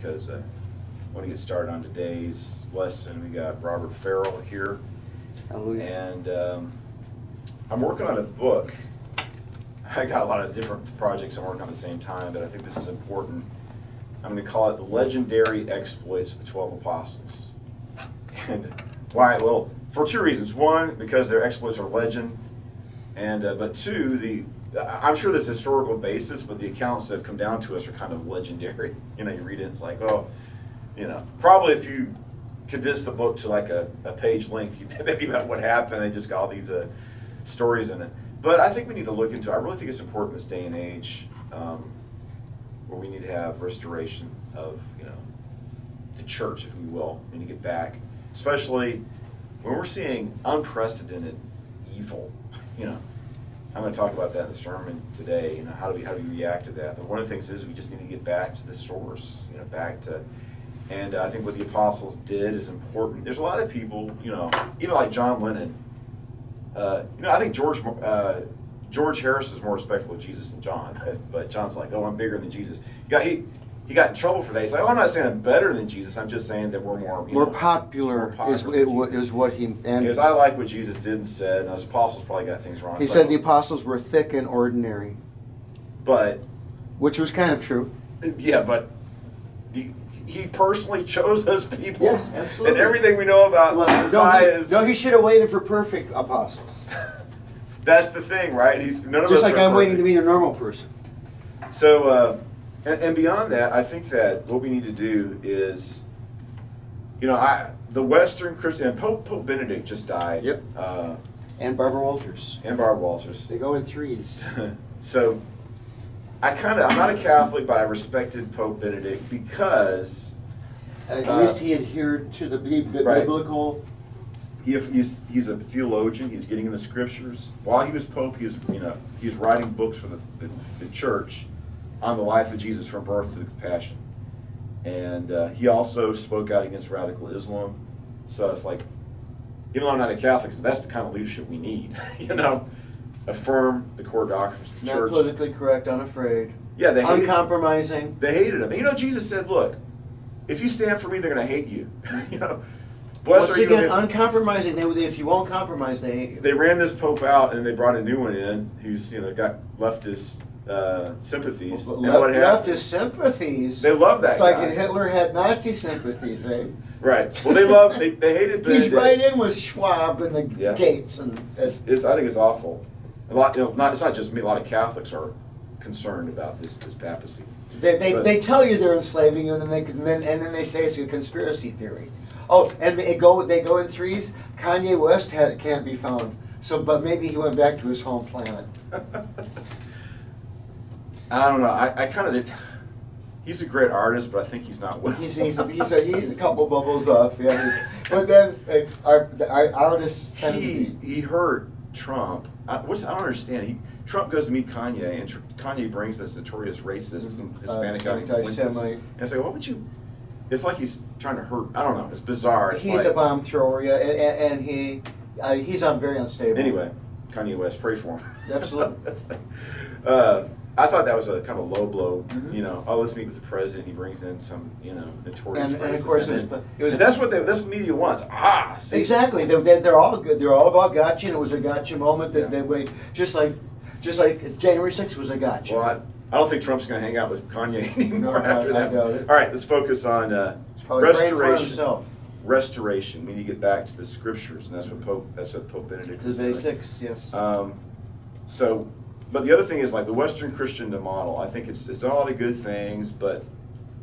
because I want to get started on today's lesson. We got Robert Ferrell here. Hallelujah. And I'm working on a book. I got a lot of different projects I'm working on at the same time, but I think this is important. I'm going to call it The Legendary Exploits of the 12 Apostles. And why? Well, for two reasons. One, because their exploits are legend, and but two, I'm sure there's a historical basis, but the accounts that have come down to us are kind of legendary. You read it, it's like, oh, probably if you condense the book to like a page length, you think about what happened. They just got all these stories in it. But I think we need to look into. I really think it's important in this day and age, where we need to have restoration of the church, if we will, and to get back, especially when we're seeing unprecedented evil. I'm going to talk about that in the sermon today. How do we react to that? But one of the things is we just need to get back to the source. Back to, and I think what the apostles did is important. There's a lot of people, even like John Lennon. I think George Harris is more respectful of Jesus than John, but John's like, oh, I'm bigger than Jesus. He got in trouble for that. He's like, oh, I'm not saying I'm better than Jesus. I'm just saying that we're more popular is what he. And because I like what Jesus did and said, and those apostles probably got things wrong. He said the apostles were thick and ordinary, which was kind of true. Yeah, but he personally chose those people. Yes, absolutely. And everything we know about the Messiah is. No, he should have waited for perfect apostles. That's the thing, right? None of just us like are I'm perfect. waiting to meet a normal person. So. And beyond that, I think that what we need to do is, the Western Christian, and Pope Benedict just died. Yep. And Barbara Walters. They go in threes. So, I'm not a Catholic, but I respected Pope Benedict because at least he adhered to the biblical. He's a theologian. He's getting in the scriptures. While he was Pope, he was writing books for the church on the life of Jesus from birth to the Passion. And he also spoke out against radical Islam. So it's like, even though I'm not a Catholic, that's the kind of leadership we need. Affirm the core doctrines of the church. Not politically correct, unafraid. Yeah, uncompromising. They hated him. Jesus said, look, if you stand for me, they're going to hate you. Blessed Once again, uncompromising. If you won't compromise, they hate you. They ran this pope out, and they brought a new one in who's got leftist sympathies. Leftist sympathies. They love that. It's guy. like Hitler had Nazi sympathies, eh? Right. Well, they hated Benedict. He's right in with Schwab and the Gates, and I think it's awful. A lot, it's not just me. A lot of Catholics are concerned about this papacy. They tell you they're enslaving you, and then they say it's a conspiracy theory. Oh, and they go in threes. Kanye West can't be found. But maybe he went back to his home planet. I don't know. I kind of. He's a great artist, but I think he's not well. He's a couple bubbles off. Yeah. But then our artists tend to be. He hurt Trump. I don't understand. Trump goes to meet Kanye, and Kanye brings this notorious racist Hispanic guy. Anti-Semite. And I say, what would you? It's like he's trying to hurt. I don't know. It's bizarre. He's a bomb thrower, yeah, and he's very unstable. Anyway, Kanye West, pray for him. Absolutely. That's like, I thought that was a kind of low blow. Mm-hmm. Let's meet with the president. He brings in some, notorious racist. And of course, that's what media wants. See? Exactly. They're all good. They're all about gotcha, and it was a gotcha moment. Just like January 6th was a gotcha. Well, I don't think Trump's going to hang out with Kanye anymore after that. I doubt it. All right, let's focus on restoration. Restoration. We need to get back to the scriptures, and that's what Pope Benedict the basics, yes. But the other thing is, like the Western Christian model, I think it's a lot of good things, but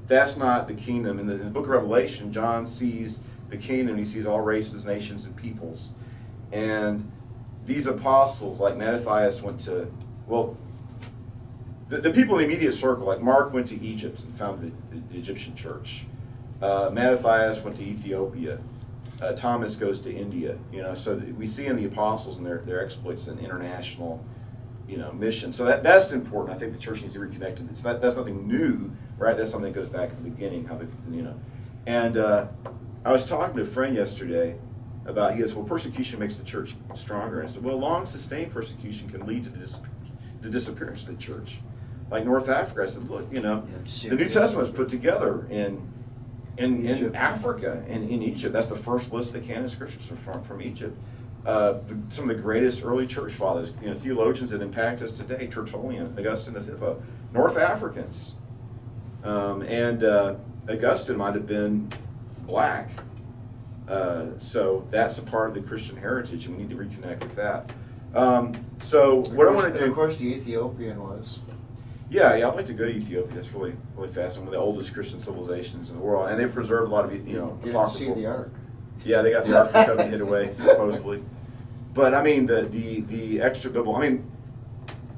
that's not the kingdom. In the book of Revelation, John sees the kingdom. He sees all races, nations, and peoples. And these apostles, like Mattathias, went to, the people in the immediate circle, like Mark went to Egypt and founded the Egyptian church. Mattathias went to Ethiopia. Thomas goes to India. So we see in the apostles and their exploits an international mission. So that's important. I think the church needs to be reconnected. That's nothing new, right? That's something that goes back to the beginning. And I was talking to a friend yesterday about, he goes, persecution makes the church stronger. And I said, long sustained persecution can lead to the disappearance of the church. like North Africa. I said, look, the New Syria. Testament was put together in Egypt. Africa, in Egypt. That's the first list of canon scriptures from Egypt. Some of the greatest early church fathers, theologians that impact us today, Tertullian, Augustine of Hippo, North Africans. And Augustine might have been black. So that's a part of the Christian heritage, and we need to reconnect with that. So what I want to do... Of course, the Ethiopian was. Yeah, I'd like to go to Ethiopia. That's really, really fast. One of the oldest Christian civilizations in the world, and they've preserved a lot of, Get to see the Ark. Yeah, they got the Ark of the Covenant hid away, supposedly. But I mean, the extra biblical. I mean,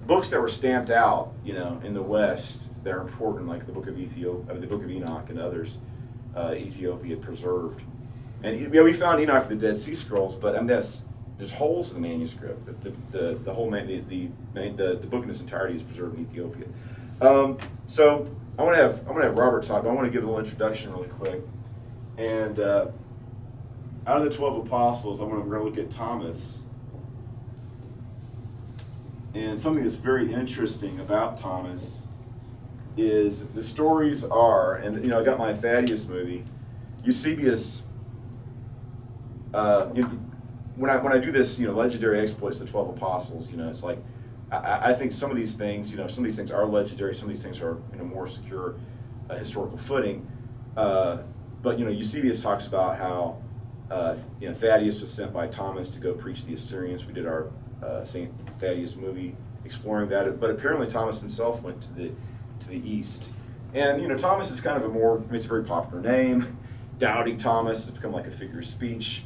books that were stamped out, in the West, they're important, like the Book of the Book of Enoch and others. Ethiopia preserved, and we found Enoch in the Dead Sea Scrolls, but I mean there's holes in the manuscript. The whole the book in its entirety is preserved in Ethiopia. So I want to have Robert talk. But I want to give a little introduction really quick. And out of the 12 apostles, I'm going to look at Thomas. And something that's very interesting about Thomas is the stories are, and I got my Thaddeus movie, Eusebius. When I do this, legendary exploits, the 12 apostles, it's like, I think some of these things, some of these things are legendary, some of these things are more secure historical footing. But Eusebius talks about how Thaddeus was sent by Thomas to go preach to the Assyrians. We did our St. Thaddeus movie exploring that, but apparently Thomas himself went to the east. And Thomas is kind of it's a very popular name. Doubting Thomas has become like a figure of speech.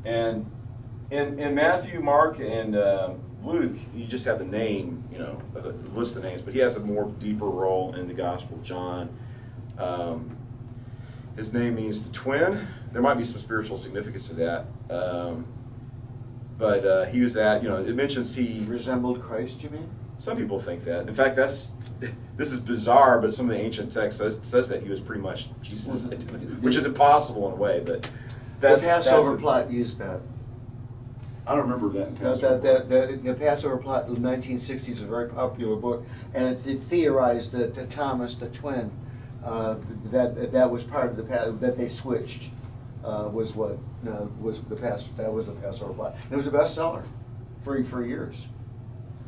And in Matthew, Mark, and Luke, you just have the name, the list of names, but he has a more deeper role in the Gospel of John. His name means the twin. There might be some spiritual significance to that. But he was it mentions he Resembled Christ, you mean? Some people think that. In fact, this is bizarre, but some of the ancient text says that he was pretty much Jesus' identity, which is impossible in a way, but The Passover plot used that. I don't remember that in Passover. The Passover plot in the 1960s is a very popular book, and it theorized that Thomas, the twin, that was part of that they switched, was the Passover plot. And it was a bestseller for years.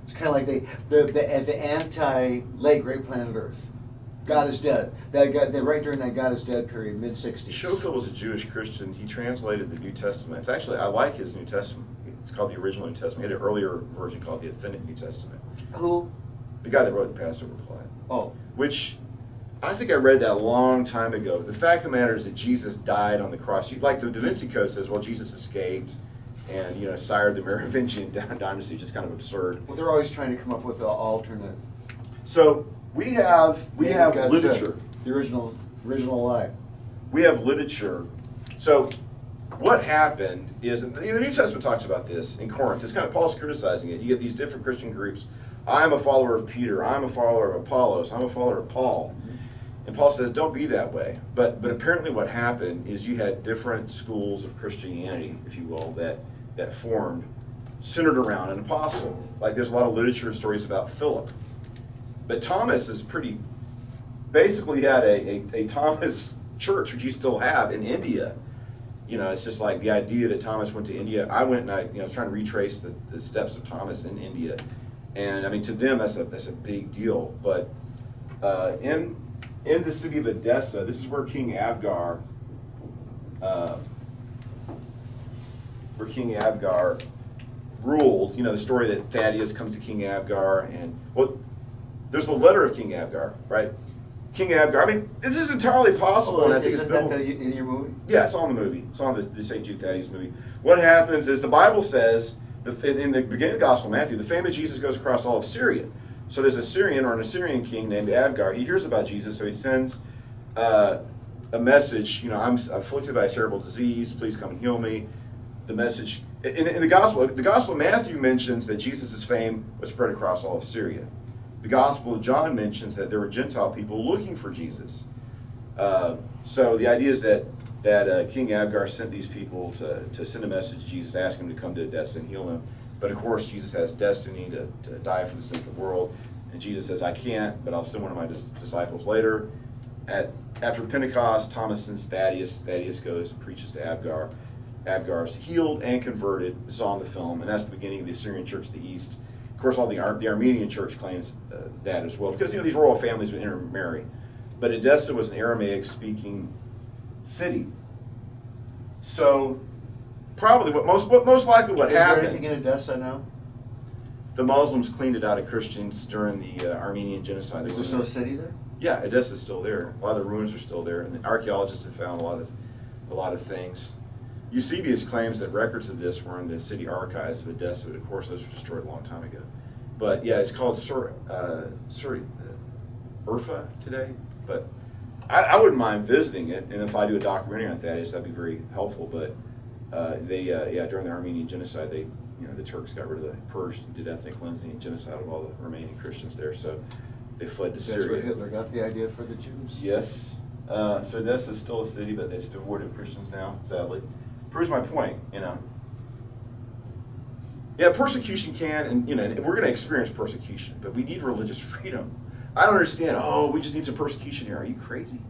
It's kind of like the anti-late Great Planet Earth. God is dead. Right during that God is dead period, mid-60s. Schofield was a Jewish Christian. He translated the New Testament. It's actually, I like his New Testament. It's called the original New Testament. He had an earlier version called the Authentic New Testament. Who? The guy that wrote the Passover plot. Oh. Which, I think I read that a long time ago. The fact of the matter is that Jesus died on the cross. Like the Da Vinci Code says, well, Jesus escaped and, sired the Merovingian dynasty, just kind of absurd. Well, they're always trying to come up with an alternate. So we have literature. The original lie. We have literature. So what happened is, the New Testament talks about this in Corinth. It's kind of, Paul's criticizing it. You get these different Christian groups. I'm a follower of Peter. I'm a follower of Apollos. I'm a follower of Paul. And Paul says, don't be that way. But apparently what happened is you had different schools of Christianity, if you will, that formed, centered around an apostle. Like there's a lot of literature and stories about Philip. But Thomas is basically had a Thomas church, which you still have in India. It's just like the idea that Thomas went to India. I went and I was trying to retrace the steps of Thomas in India. And I mean, to them, that's a big deal. But in the city of Edessa, this is where King Abgar ruled. The story that Thaddeus comes to King Abgar, and there's the letter of King Abgar, right? King Abgar. I mean, this is entirely possible, and I think it's biblical. In your movie? Yeah, it's on the movie. It's on the St. Jude Thaddeus movie. What happens is the Bible says, in the beginning of the Gospel of Matthew, the fame of Jesus goes across all of Syria. So there's an Assyrian king named Abgar. He hears about Jesus, so he sends a message. I'm afflicted by a terrible disease. Please come and heal me. The message in the Gospel of Matthew mentions that Jesus' fame was spread across all of Syria. The Gospel of John mentions that there were Gentile people looking for Jesus. So the idea is that King Abgar sent these people to send a message to Jesus, asking him to come to Edessa and heal him. But of course, Jesus has destiny to die for the sins of the world. And Jesus says, I can't, but I'll send one of my disciples later. After Pentecost, Thomas sends Thaddeus. Thaddeus goes and preaches to Abgar. Abgar's healed and converted. It's on the film, and that's the beginning of the Assyrian Church of the East. Of course, all the Armenian Church claims that as well, because these royal families would intermarry. But Edessa was an Aramaic-speaking city. So, probably what most likely what happened. Is there anything in Edessa now? The Muslims cleaned it out of Christians during the Armenian genocide. Is there still a city there? Yeah, Edessa's still there. A lot of the ruins are still there, and the archaeologists have found a lot of things. Eusebius claims that records of this were in the city archives of Edessa, but of course those were destroyed a long time ago. But yeah, it's called Urfa today. But I wouldn't mind visiting it, and if I do a documentary on Thaddeus, that'd be very helpful. But during the Armenian genocide, the Turks got rid of purged and did ethnic cleansing and genocide of all the remaining Christians there. So they fled to Syria. That's where Hitler got the idea for the Jews. Yes. So Edessa is still a city, but they've devoid of Christians now, sadly. Proves my point, Yeah, persecution can, and we're going to experience persecution, but we need religious freedom. I don't understand. Oh, we just need some persecution here. Are you crazy?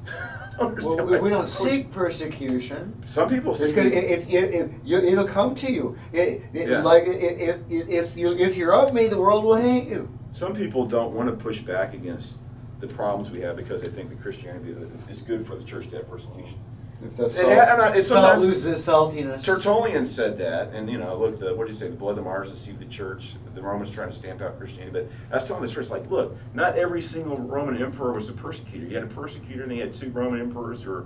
I don't understand Well, we don't seek persecution. Some people seek it'll come to you. Yeah. Like if you're of me, the world will hate you. Some people don't want to push back against the problems we have because they think that Christianity is good for the church to have persecution. If the It's salt sometimes loses its saltiness. Tertullian said that, and look, what did he say? The blood of the martyrs deceived the church. The Romans trying to stamp out Christianity. But I was telling this first, like, look, not every single Roman emperor was a persecutor. You had a persecutor, and they had 2 Roman emperors who were.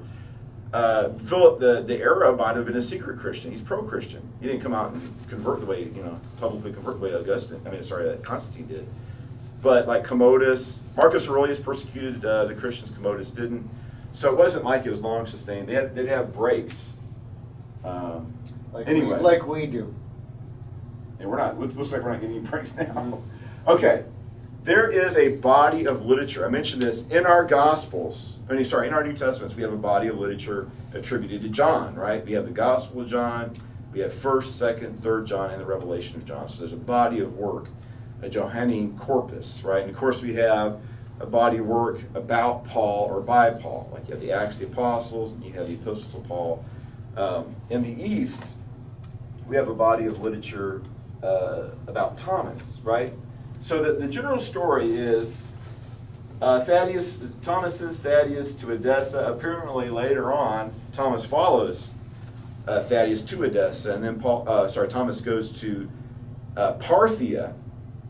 Philip the Arab might have been a secret Christian. He's pro-Christian. He didn't come out and convert the way publicly convert the way Constantine did. But like Commodus, Marcus Aurelius persecuted the Christians. Commodus didn't. So it wasn't like it was long sustained. They'd have breaks. Anyway, like we do. and we're not. Looks like we're not getting any breaks now. Okay, there is a body of literature. I mentioned this in our Gospels. In our New Testaments, we have a body of literature attributed to John. Right? We have the Gospel of John. We have 1st, 2nd, 3rd John, and the Revelation of John. So there's a body of work, a Johannine corpus, right? And of course, we have a body of work about Paul or by Paul. Like you have the Acts of the Apostles and you have the Epistles of Paul. In the East, we have a body of literature about Thomas, right? So the general story is Thomas sends Thaddeus to Edessa. Apparently later on, Thomas follows Thaddeus to Edessa, and then Thomas goes to Parthia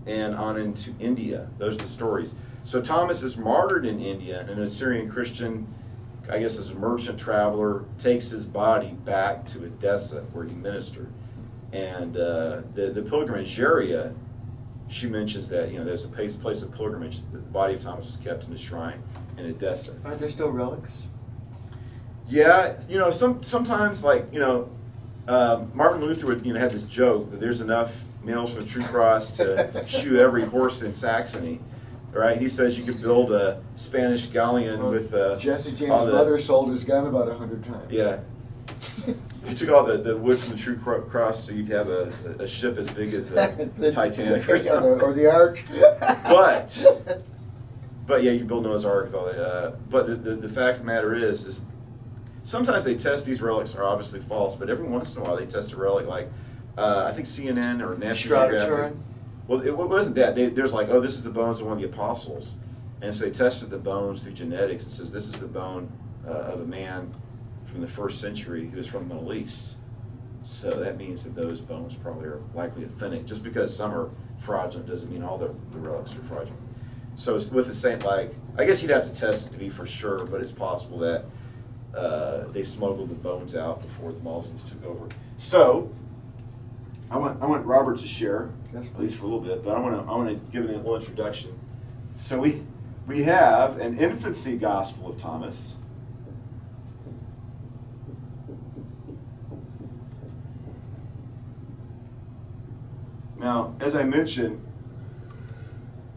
and on into India. Those are the stories. So Thomas is martyred in India, and an Assyrian Christian, I guess as a merchant traveler, takes his body back to Edessa where he ministered. And the pilgrimage, Jeria, she mentions that there's a place of pilgrimage. The body of Thomas was kept in a shrine in Edessa. Aren't there still relics? Yeah, sometimes Martin Luther would have this joke that there's enough nails from the true cross to shoe every horse in Saxony. Right, he says you could build a Spanish galleon with Jesse James' mother sold his gun about 100 times. Yeah, if you took all the wood from the true cross, so you'd have a ship as big as the Titanic or the Ark. But yeah, you build Noah's Ark with all that. But the fact of the matter is sometimes they test these relics are obviously false, but every once in a while they test a relic like I think CNN or National Geographic. Well, it wasn't that. There's this is the bones of one of the apostles. And so they tested the bones through genetics and says this is the bone of a man from the 1st century who was from the Middle East. So that means that those bones probably are likely authentic. Just because some are fraudulent doesn't mean all the relics are fraudulent. So with the saint, I guess you'd have to test it to be for sure, but it's possible that they smuggled the bones out before the Muslims took over. So I want Robert to share, at least for a little bit, but I want to give it a little introduction. So we have an infancy gospel of Thomas. Now, as I mentioned,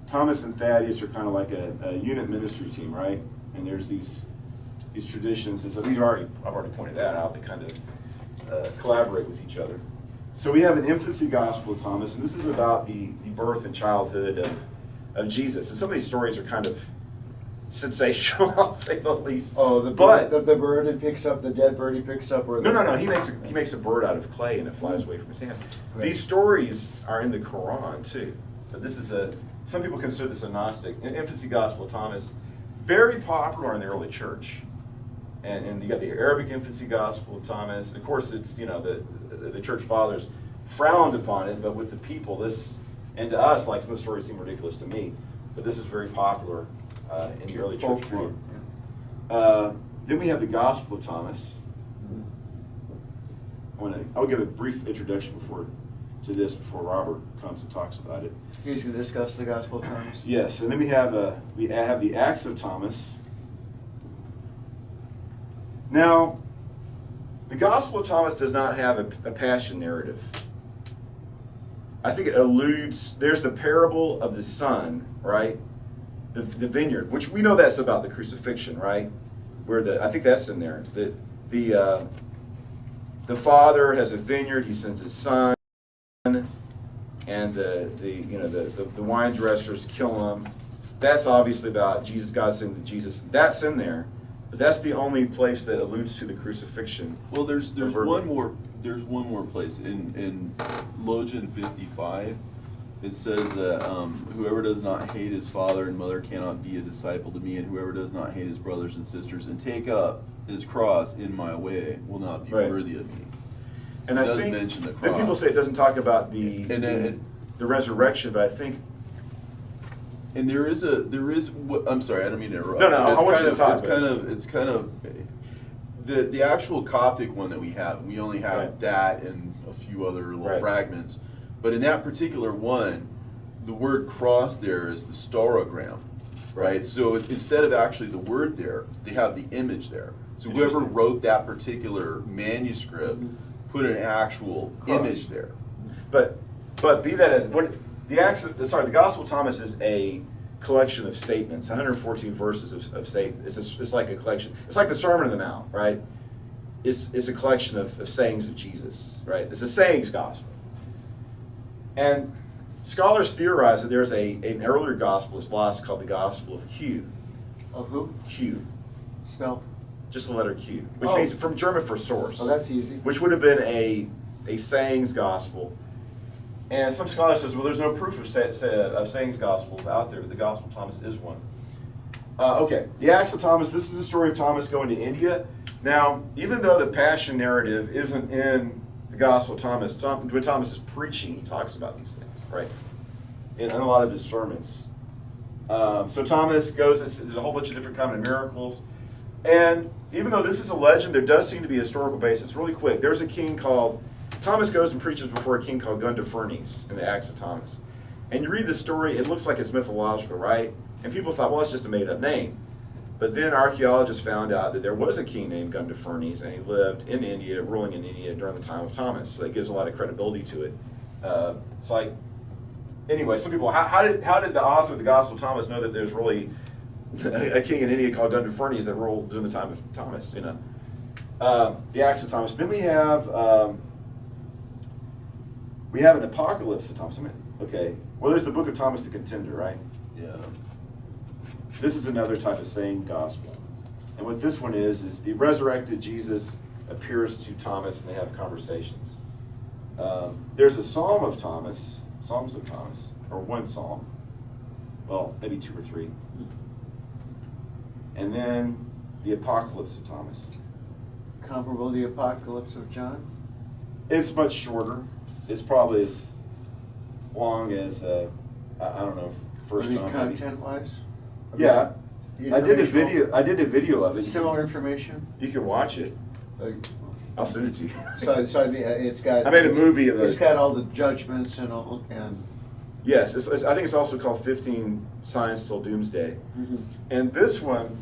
Thomas and Thaddeus are kind of like a unit ministry team, right? And there's these traditions, and so I've already pointed that out. They kind of collaborate with each other. So we have an infancy gospel of Thomas, and this is about the birth and childhood of Jesus. And some of these stories are kind of sensational, I'll say the least. Oh, the but bird, the bird it picks up, the dead bird he picks up, or no. He makes a bird out of clay and it flies away from his hands. Right. These stories are in the Quran too. But this is some people consider this a Gnostic. Infancy Gospel of Thomas, very popular in the early church. And you got the Arabic Infancy Gospel of Thomas. Of course, it's, the church fathers frowned upon it, but with the people, and to us, like some of the stories seem ridiculous to me, but this is very popular in the early church period. Then we have the Gospel of Thomas. I'll give a brief introduction to this before Robert comes and talks about it. He's going to discuss the Gospel of Thomas. Yes, and then we have the Acts of Thomas. Now, the Gospel of Thomas does not have a passion narrative. I think it alludes. There's the parable of the son, right? The vineyard, which we know that's about the crucifixion, right? I think that's in there. The father has a vineyard. He sends his son, and the wine dressers kill him. That's obviously about Jesus. God sending to Jesus. That's in there, but that's the only place that alludes to the crucifixion. Well, there's one more place in Logan 55. It says that whoever does not hate his father and mother cannot be a disciple to me, and whoever does not hate his brothers and sisters and take up his cross in my way will not be worthy of me. And it I does think mention the cross. then people say it doesn't talk about the resurrection, but I think. And I'm sorry, I don't mean to interrupt. No, I want you to talk. It's kind of the actual Coptic one that we have. We only have that and a few other little fragments. But in that particular one, the word cross there is the starogram, right? So instead of actually the word there, they have the image there. So whoever wrote that particular manuscript put an actual image there. But be that as the Gospel of Thomas is a collection of statements, 114 verses of statements. It's like a collection. It's like the Sermon on the Mount, right? It's a collection of sayings of Jesus, right? It's a sayings gospel. And scholars theorize that there's an earlier gospel that's lost called the Gospel of Q. Of who? Q. Spell? Just the letter Q, which means from German for source. Oh, that's easy. Which would have been a sayings gospel. And some scholars says, well, there's no proof of sayings gospels out there, but the Gospel of Thomas is one. Okay, the Acts of Thomas. This is the story of Thomas going to India. Now, even though the passion narrative isn't in the Gospel of Thomas, when Thomas is preaching, he talks about these things, right? In a lot of his sermons. So Thomas goes, there's a whole bunch of different kind of miracles. And even though this is a legend, there does seem to be a historical basis. Really quick, there's a king called, Thomas goes and preaches before a king called Gundapharnes in the Acts of Thomas. And you read the story, it looks like it's mythological, right? And people thought, well, it's just a made-up name. But then archaeologists found out that there was a king named Gundapharnes, and he lived in India, ruling in India during the time of Thomas. So it gives a lot of credibility to it. It's like, anyway, some people, how did the author of the Gospel of Thomas know that there's really a king in India called Gundapharnes that ruled during the time of Thomas? The Acts of Thomas. Then we have an Apocalypse of Thomas. Okay, well, there's the Book of Thomas the Contender, right? Yeah. This is another type of saying gospel. And what this one is the resurrected Jesus appears to Thomas and they have conversations. There's a Psalms of Thomas, or one psalm. Well, maybe two or three. And then the Apocalypse of Thomas. Comparable to the Apocalypse of John? It's much shorter. It's probably as long as, I don't know, First John. Content-wise? Yeah. I did a video of it. Similar information? You can watch it. I'll send it to you. So it's got. I made a movie of it. It's got all the judgments and all, and. Yes, I think it's also called 15 Signs Till Doomsday. Mm-hmm. And this one,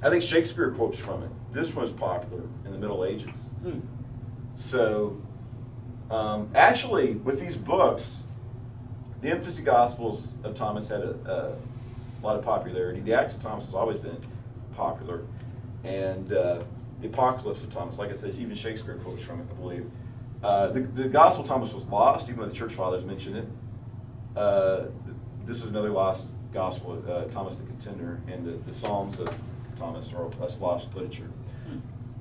I think Shakespeare quotes from it. This one was popular in the Middle Ages. So, actually, with these books, the Infancy Gospels of Thomas had a lot of popularity. The Acts of Thomas has always been popular. And the Apocalypse of Thomas, like I said, even Shakespeare quotes from it, I believe. The Gospel of Thomas was lost, even though the Church Fathers mentioned it. this is another lost gospel, Thomas the Contender, and the Psalms of Thomas, or that's lost literature.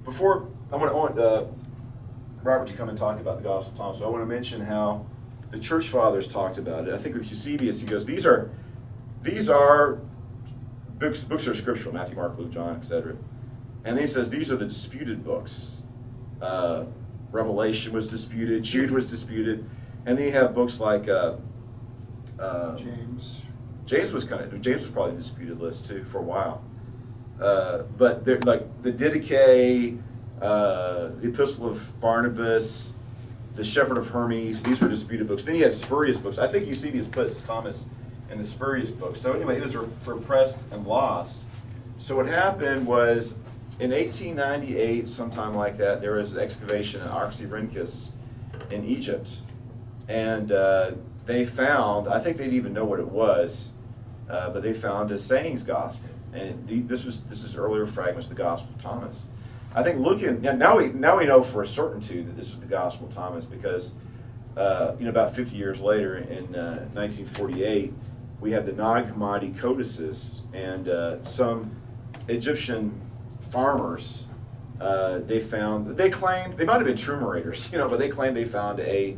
Before, I want Robert to come and talk about the Gospel of Thomas, but I want to mention how the church fathers talked about it. I think with Eusebius, he goes, these are books that are scriptural, Matthew, Mark, Luke, John, etc. And then he says these are the disputed books. Revelation was disputed, Jude was disputed, and then you have books like James. James was probably a disputed list too for a while. But they're like the Didache, the Epistle of Barnabas, the Shepherd of Hermes. These were disputed books. Then you had spurious books. I think Eusebius puts Thomas in the spurious books. So anyway, it was repressed and lost. So what happened was in 1898, sometime like that, there was an excavation in Oxyrhynchus in Egypt, and they found, I think they didn't even know what it was, but they found a sayings gospel, and this is earlier fragments of the Gospel of Thomas. I think now we know for a certainty that this is the Gospel of Thomas because about 50 years later in 1948 we had the Nag Hammadi codices, and some Egyptian farmers they claimed they might have been triumerators, but they claimed they found a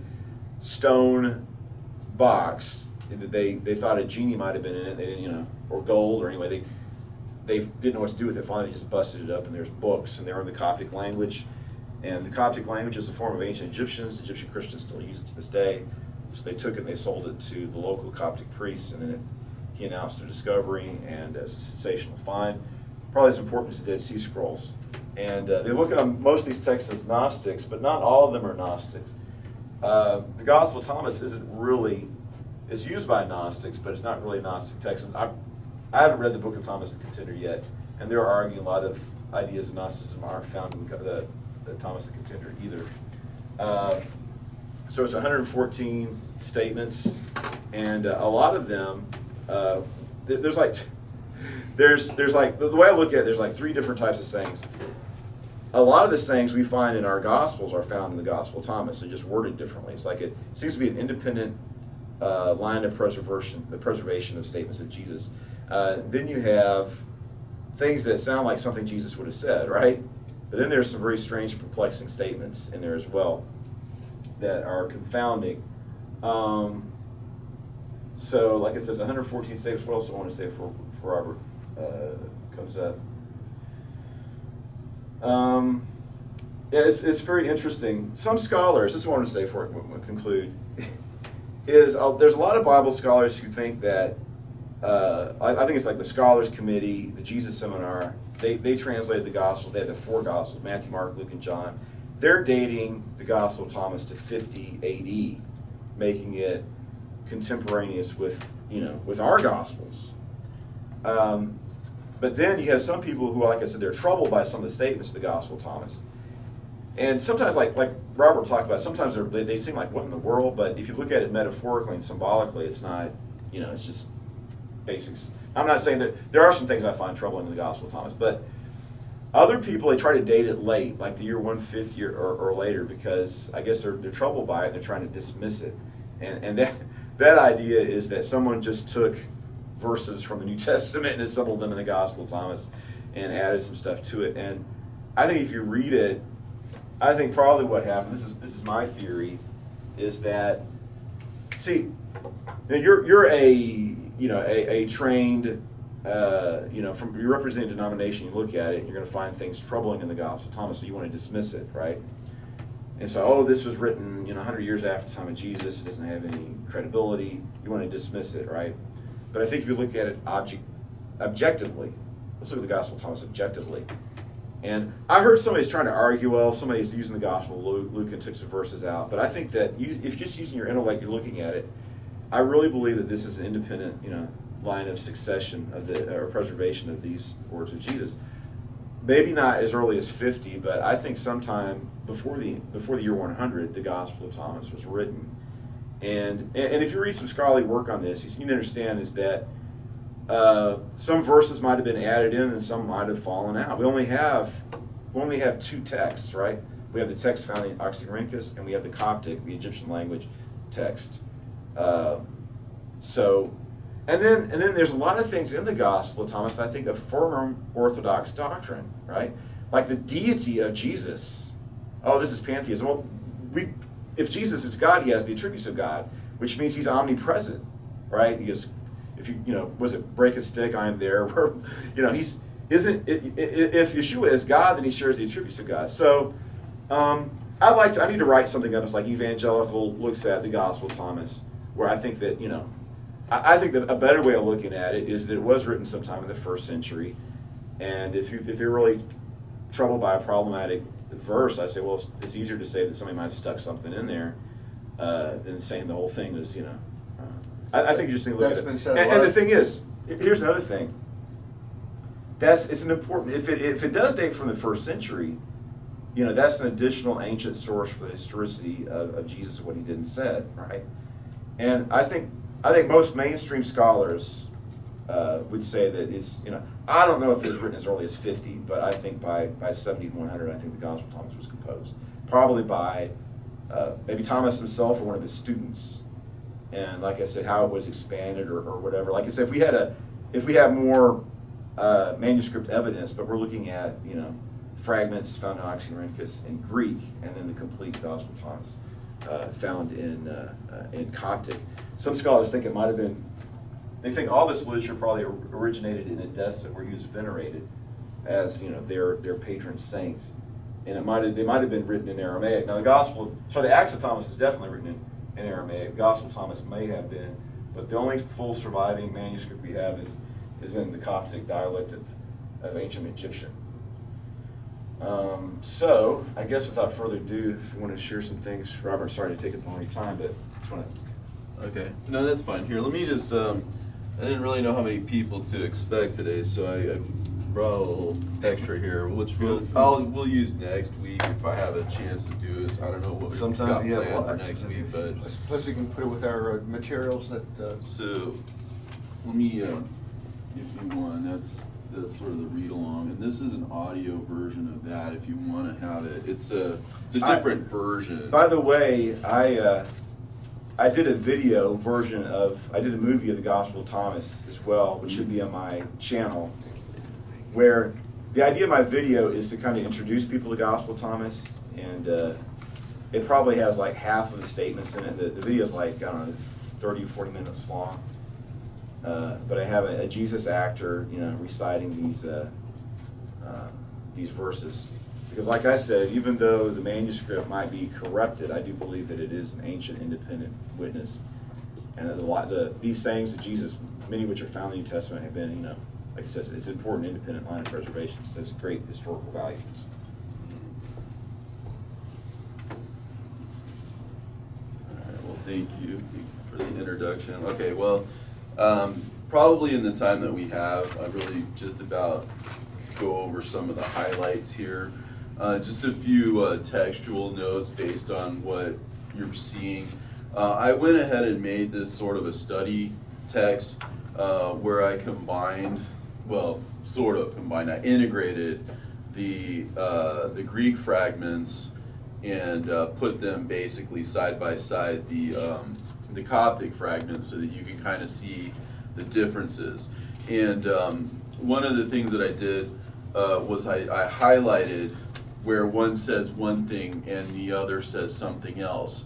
stone box that they thought a genie might have been in it. They didn't, or gold, or anyway, they didn't know what to do with it. Finally, they just busted it up, and there's books, and they're in the Coptic language. And the Coptic language is a form of ancient Egyptians. Egyptian Christians still use it to this day. So they took it and they sold it to the local Coptic priests, and then he announced their discovery, and it's a sensational find. Probably as important as the Dead Sea Scrolls. And they look at most of these texts as Gnostics, but not all of them are Gnostics. The Gospel of Thomas it's used by Gnostics, but it's not really a Gnostic text. And I haven't read the book of Thomas the Contender yet, and they're arguing a lot of ideas of Gnosticism aren't found in the Thomas the Contender either. So it's 114 statements, and a lot of them, there's like the way I look at it, there's like three different types of sayings. A lot of the sayings we find in our Gospels are found in the Gospel of Thomas. They're just worded differently. It's like it seems to be an independent line of preservation of statements of Jesus. Then you have things that sound like something Jesus would have said, right? But then there's some very strange, perplexing statements in there as well that are confounding. So, like it says, 114 statements. What else do I want to say before Robert comes up? It's very interesting. Some scholars, this is what I want to say before I conclude, is there's a lot of Bible scholars who think that, I think it's like the Scholars Committee, the Jesus Seminar, they translated the Gospel, they had the four Gospels, Matthew, Mark, Luke, and John. They're dating the Gospel of Thomas to 50 AD, making it contemporaneous with our Gospels. But then you have some people who, like I said, they're troubled by some of the statements of the Gospel of Thomas. And sometimes, like Robert talked about, sometimes they seem like, what in the world? But if you look at it metaphorically and symbolically, it's not, it's just basics. I'm not saying that there are some things I find troubling in the Gospel of Thomas, but other people, they try to date it late, like the year 150 or later, because I guess they're troubled by it and they're trying to dismiss it. And that idea is that someone just took verses from the New Testament and assembled them in the Gospel of Thomas and added some stuff to it. And I think if you read it, I think probably what happened, this is my theory, is that, see, you're a trained, you're representing a denomination, you look at it, and you're going to find things troubling in the Gospel of Thomas, so you want to dismiss it, right? And so, this was written, 100 years after the time of Jesus, it doesn't have any credibility, you want to dismiss it, right? But I think if you look at it objectively, let's look at the Gospel of Thomas objectively. And I heard somebody's trying to argue, well, somebody's using the Gospel of Luke and took some verses out. But I think that if you're just using your intellect, you're looking at it, I really believe that this is an independent, line of succession or preservation of these words of Jesus. Maybe not as early as 50, but I think sometime before the year 100, the Gospel of Thomas was written. And if you read some scholarly work on this, you need to understand is that some verses might have been added in and some might have fallen out. We only have two texts, right? We have the text found in Oxyrhynchus, and we have the Coptic, the Egyptian language text. So And then there's a lot of things in the Gospel of Thomas that I think affirm Orthodox doctrine, right? Like the deity of Jesus. Oh, this is pantheism. Well, if Jesus is God, he has the attributes of God, which means he's omnipresent, right? He goes, if was it break a stick, I'm there. If Yeshua is God, then he shares the attributes of God. So I need to write something up. It's like Evangelical looks at the Gospel of Thomas, where I think that, I think that a better way of looking at it is that it was written sometime in the 1st century. And if you're really troubled by a problematic verse, I'd say, well, it's easier to say that somebody might have stuck something in there than saying the whole thing is, I think you just need to look at it. And the thing is, here's another thing. It's an important, if it does date from the 1st century, that's an additional ancient source for the historicity of Jesus, what he did and said, right? And I think most mainstream scholars would say that it's, I don't know if it was written as early as 50, but I think by 70 to 100, I think the Gospel of Thomas was composed. Probably by maybe Thomas himself or one of his students. And like I said, how it was expanded or whatever. Like I said, if we have more manuscript evidence, but we're looking at, fragments found in Oxyrhynchus in Greek, and then the complete Gospel of Thomas found in Coptic. Some scholars think it might have been, they think all this literature probably originated in Edessa, where he was venerated as, their patron saint. And they might have been written in Aramaic. Now the Acts of Thomas is definitely written in Aramaic. Gospel of Thomas may have been, but the only full surviving manuscript we have is in the Coptic dialect of ancient Egyptian. So, I guess without further ado, if you want to share some things, Robert, sorry to take up all your time, but I just want to... Okay, no, that's fine. Here, let me just, I didn't really know how many people to expect today, so I brought a little extra here, which we'll use next week if I have a chance to do it. I don't know what we've got planned for next week, but... Plus we can put it with our materials that... So, let me give you one. That's sort of the read along, and this is an audio version of that if you want to have it. It's a different version. By the way, I did a video version I did a movie of the Gospel of Thomas as well, which should be on my channel, where the idea of my video is to kind of introduce people to the Gospel of Thomas, and it probably has like half of the statements in it. The video is like, I don't know, 30 or 40 minutes long. But I have a Jesus actor, reciting these verses. Because like I said, even though the manuscript might be corrupted, I do believe that it is an ancient independent witness. And these sayings of Jesus, many of which are found in the New Testament, have been, like it says, it's an important independent line of preservation. It has great historical values. All right, well, thank you for the introduction. Okay, well, probably in the time that we have, I really just about go over some of the highlights here. Just a few textual notes based on what you're seeing. I went ahead and made this sort of a study text where I combined, I integrated the Greek fragments and put them basically side by side the Coptic fragments so that you can kind of see the differences. And one of the things that I did was I highlighted where one says one thing and the other says something else.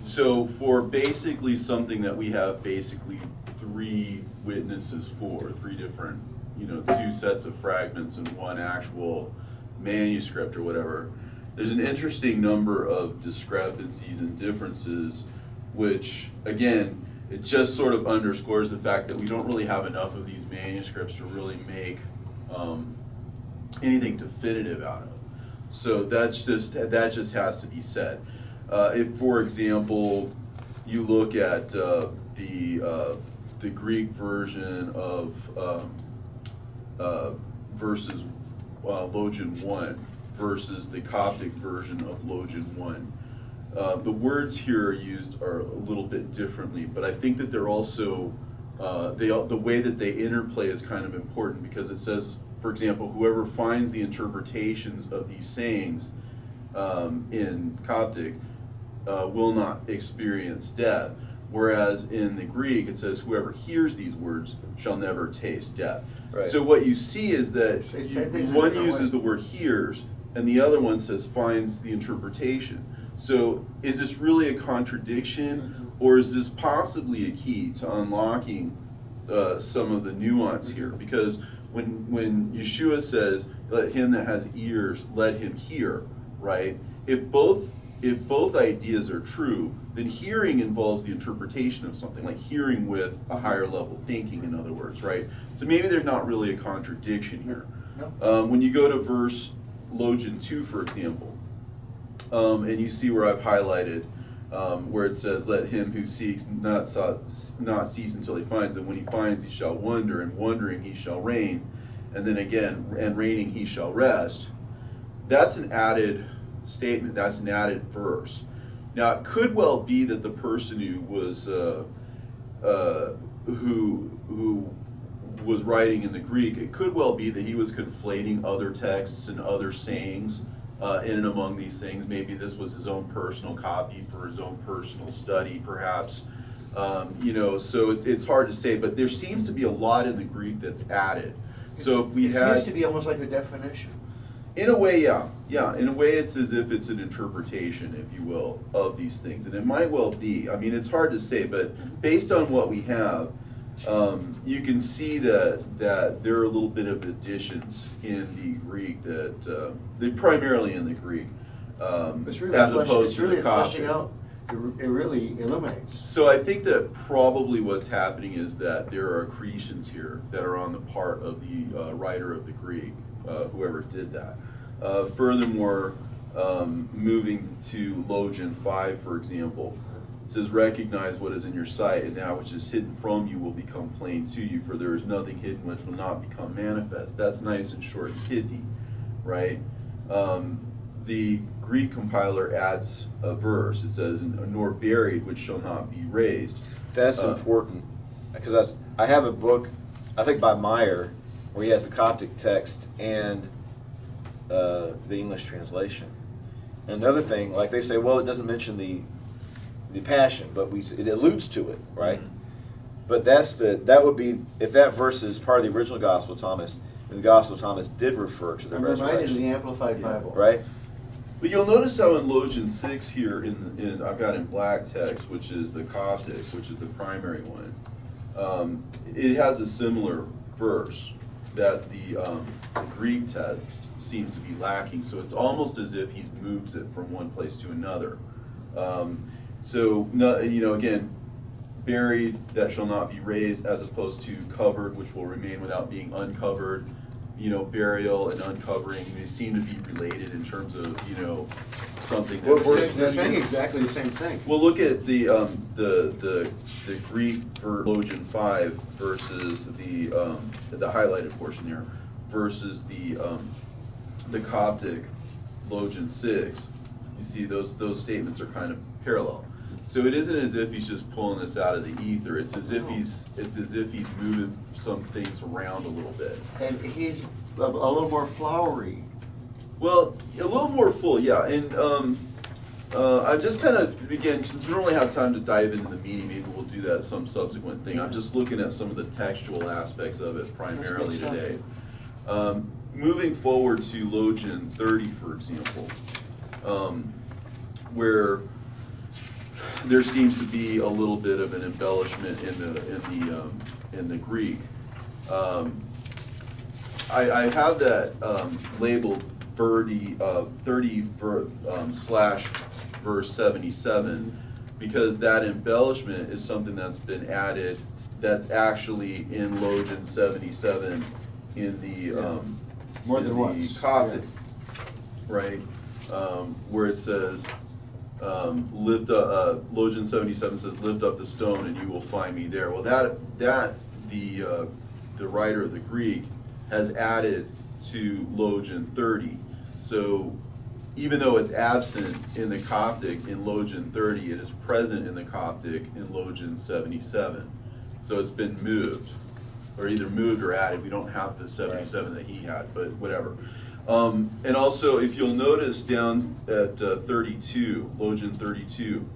So for basically something that we have basically three witnesses for, three different, two sets of fragments and one actual manuscript or whatever, there's an interesting number of discrepancies and differences, which, again, it just sort of underscores the fact that we don't really have enough of these manuscripts to really make anything definitive out of. So that just has to be said. If, for example, you look at the Greek version of verses Logian 1 versus the Coptic version of Logian 1, the words here are used are a little bit differently, but I think that they're also, the way that they interplay is kind of important, because it says, for example, whoever finds the interpretations of these sayings in Coptic will not experience death. Whereas in the Greek, it says, whoever hears these words shall never taste death. Right. So what you see is that Say things in one different uses ways. the word hears, and the other one says finds the interpretation. So is this really a contradiction, or is this possibly a key to unlocking some of the nuance here? Because when Yeshua says, let him that has ears, let him hear, right? If both ideas are true, then hearing involves the interpretation of something, like hearing with a higher level thinking, in other words, right? So maybe there's not really a contradiction here. When you go to verse Logan 2, for example, and you see where I've highlighted where it says, let him who seeks not cease until he finds, and when he finds he shall wonder, and wondering he shall reign, and then again, and reigning he shall rest. That's an added statement, that's an added verse. Now it could well be that the person who was who was writing in the Greek, it could well be that he was conflating other texts and other sayings in and among these things. Maybe this was his own personal copy for his own personal study, perhaps. So it's hard to say, but there seems to be a lot in the Greek that's added. So if we It had, seems to be almost like a definition. in a way, yeah. In a way, it's as if it's an interpretation, if you will, of these things. And it might well be. I mean, it's hard to say, but based on what we have, you can see that there are a little bit of additions in the Greek that, primarily in the Greek, It's really as fleshing, opposed it's to really the fleshing Coptic. out. It really illuminates. So I think that probably what's happening is that there are accretions here that are on the part of the writer of the Greek, whoever did that. Furthermore, moving to Logan 5, for example, it says, recognize what is in your sight, and that which is hidden from you will become plain to you, for there is nothing hidden which will not become manifest. That's nice and short and pithy, right? The Greek compiler adds a verse. It says, nor buried which shall not be raised. That's important, because I have a book, I think by Meyer, where he has the Coptic text and the English translation. Another thing, like they say, well, it doesn't mention the passion, but it alludes to it, right? But that would be, if that verse is part of the original Gospel of Thomas, and the Gospel of Thomas did refer to the I'm reminded of resurrection, the Amplified Yeah. Bible. right? But you'll notice how in Logan 6 here, I've got in black text, which is the Coptic, which is the primary one, it has a similar verse that the Greek text seems to be lacking. So it's almost as if he's moved it from one place to another. Again, buried that shall not be raised, as opposed to covered, which will remain without being uncovered. Burial and uncovering, they seem to be related in terms of, something Well, that's. they're saying exactly the same thing. Well, look at the Greek for Logan 5 versus the highlighted portion there versus the Coptic Logan 6. You see those statements are kind of parallel. So it isn't as if he's just pulling this out of the ether. It's as if he's moving some things around a little bit. And he's a little more flowery. Well, a little more full, yeah. And I'm just kind of, again, since we don't really have time to dive into the meaning, maybe we'll do that at some subsequent thing. I'm just looking at some of the textual aspects of it primarily That's good today. Moving forward to Logan 30, for example, where there seems to be a little bit of an embellishment in the Greek. I have that labeled 30 slash verse 77, because that embellishment is something that's been added that's actually in Logan 77 in the More in than the once. Coptic, right? Where it says, lift up, Logan 77 says, lift up the stone and you will find me there. Well, the writer of the Greek has added to Logan 30. So even though it's absent in the Coptic in Logan 30, it is present in the Coptic in Logan 77. So it's been moved, or either moved or added. We don't have the 77 that he had, but whatever. And also, if you'll notice down at 32, Logan 32,